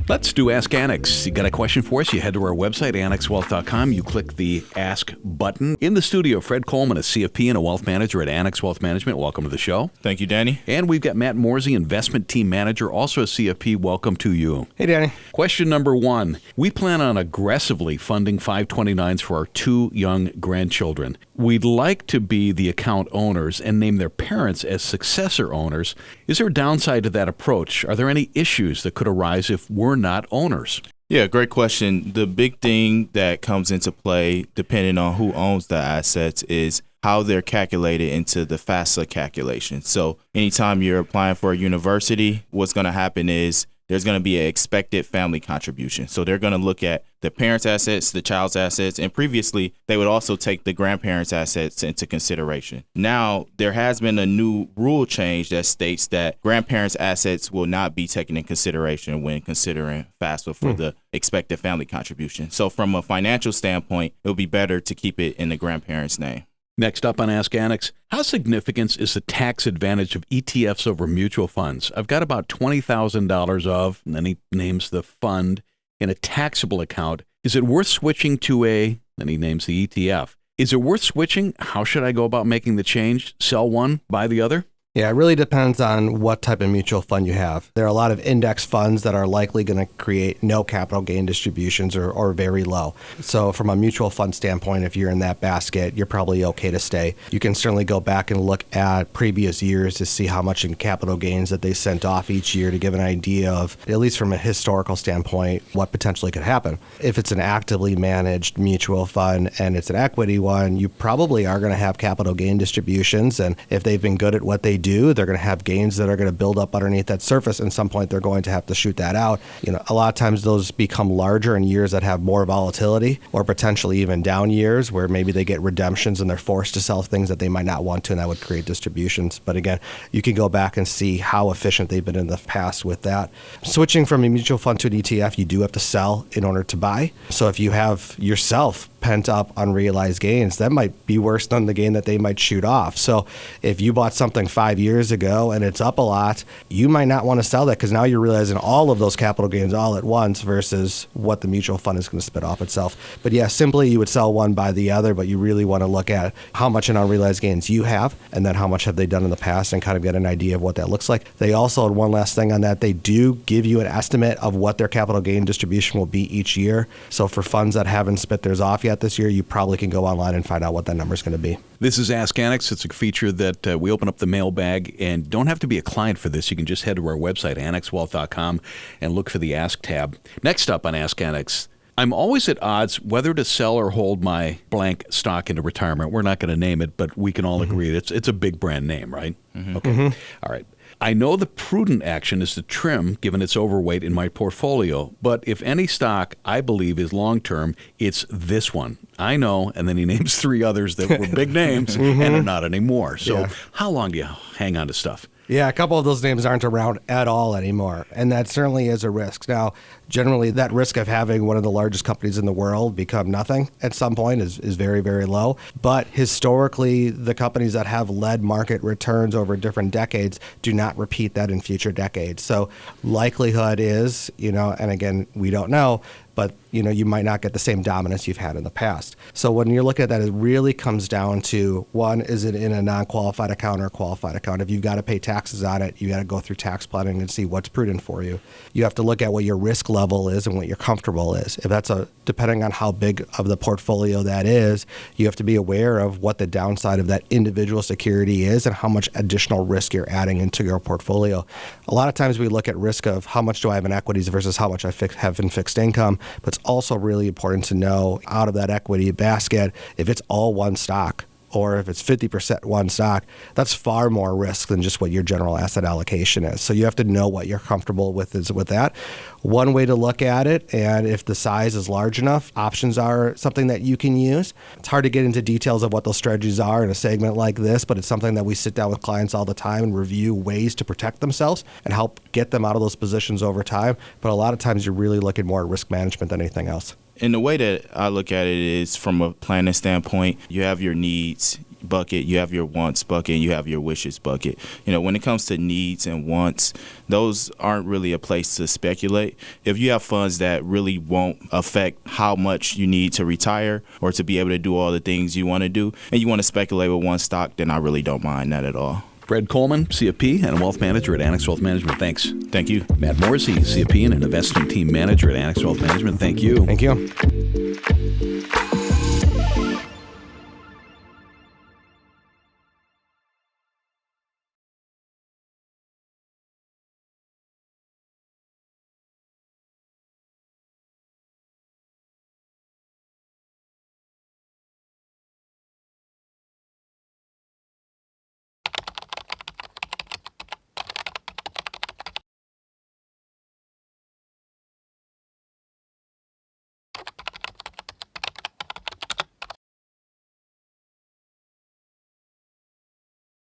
Let's do Ask Annex. You got a question for us? You head to our website, annexwealth.com. You click the Ask button. In the studio, Fred Coleman, a CFP and a wealth manager at Annex Wealth Management. Welcome to the show. Thank you, Danny. And we've got Matt Morzy, investment team manager, also a CFP. Welcome to you. Hey, Danny. Question number 1. We plan on aggressively funding 529s for our 2 young grandchildren. We'd like to be the account owners and name their parents as successor owners. Is there a downside to that approach? Are there any issues that could arise if we're not owners? Yeah, great question. The big thing that comes into play, depending on who owns the assets, is how they're calculated into the FAFSA calculation. So anytime you're applying for a university, what's going to happen is there's going to be an expected family contribution. So they're going to look at the parents' assets, the child's assets, and previously they would also take the grandparents' assets into consideration. Now, there has been a new rule change that states that grandparents' assets will not be taken in consideration when considering FAFSA for the expected family contribution. So from a financial standpoint, it would be better to keep it in the grandparents' name. Next up on Ask Annex, how significant is the tax advantage of ETFs over mutual funds? I've got about $20,000 of, and then he names the fund, in a taxable account. Is it worth switching to then he names the ETF. Is it worth switching? How should I go about making the change? Sell one, buy the other? Yeah, it really depends on what type of mutual fund you have. There are a lot of index funds that are likely going to create no capital gain distributions or very low. So from a mutual fund standpoint, if you're in that basket, you're probably okay to stay. You can certainly go back and look at previous years to see how much in capital gains that they sent off each year to give an idea of, at least from a historical standpoint, what potentially could happen. If it's an actively managed mutual fund and it's an equity one, you probably are going to have capital gain distributions. And if they've been good at what they do, they're going to have gains that are going to build up underneath that surface. And at some point, they're going to have to shoot that out. A lot of times those become larger in years that have more volatility or potentially even down years where maybe they get redemptions and they're forced to sell things that they might not want to, and that would create distributions. But again, you can go back and see how efficient they've been in the past with that. Switching from a mutual fund to an ETF, you do have to sell in order to buy. So if you have yourself pent up unrealized gains, that might be worse than the gain that they might shoot off. So if you bought something 5 years ago and it's up a lot, you might not want to sell that because now you're realizing all of those capital gains all at once versus what the mutual fund is going to spit off itself. But yeah, simply you would sell one, buy the other, but you really want to look at how much in unrealized gains you have and then how much have they done in the past and kind of get an idea of what that looks like. They also, one last thing on that, they do give you an estimate of what their capital gain distribution will be each year. So for funds that haven't spit theirs off yet this year, you probably can go online and find out what that number is going to be. This is Ask Annex. It's a feature that we open up the mailbag, and don't have to be a client for this. You can just head to our website, annexwealth.com, and look for the Ask tab. Next up on Ask Annex, I'm always at odds whether to sell or hold my blank stock into retirement. We're not going to name it, but we can all agree it's a big brand name, right? Okay. All right. I know the prudent action is to trim given its overweight in my portfolio, but if any stock I believe is long-term, it's this one. I know, and then he names 3 others that were big names and are not anymore. So how long do you hang on to stuff? Yeah, a couple of those names aren't around at all anymore, and that certainly is a risk. Now, generally, that risk of having one of the largest companies in the world become nothing at some point is very, very low. But historically, the companies that have led market returns over different decades do not repeat that in future decades. So likelihood is, and again, we don't know, but you might not get the same dominance you've had in the past. So when you're looking at that, it really comes down to, one, is it in a non-qualified account or a qualified account? If you've got to pay taxes on it, you got to go through tax planning and see what's prudent for you. You have to look at what your risk level is and what your comfortable is. If that's depending on how big of the portfolio that is, you have to be aware of what the downside of that individual security is and how much additional risk you're adding into your portfolio. A lot of times we look at risk of how much do I have in equities versus how much I have in fixed income, but it's also really important to know out of that equity basket, if it's all one stock or if it's 50% one stock, that's far more risk than just what your general asset allocation is. So you have to know what you're comfortable with with that. One way to look at it, and if the size is large enough, options are something that you can use. It's hard to get into details of what those strategies are in a segment like this, but it's something that we sit down with clients all the time and review ways to protect themselves and help get them out of those positions over time. But a lot of times you're really looking more at risk management than anything else. And the way that I look at it is from a planning standpoint, you have your needs, bucket, you have your wants bucket, and you have your wishes bucket. When it comes to needs and wants, those aren't really a place to speculate. If you have funds that really won't affect how much you need to retire or to be able to do all the things you want to do, and you want to speculate with one stock, then I really don't mind that at all. Fred Coleman, CFP and a wealth manager at Annex Wealth Management. Thanks. Thank you. Matt Morzy, CFP and an investment team manager at Annex Wealth Management. Thank you. Thank you.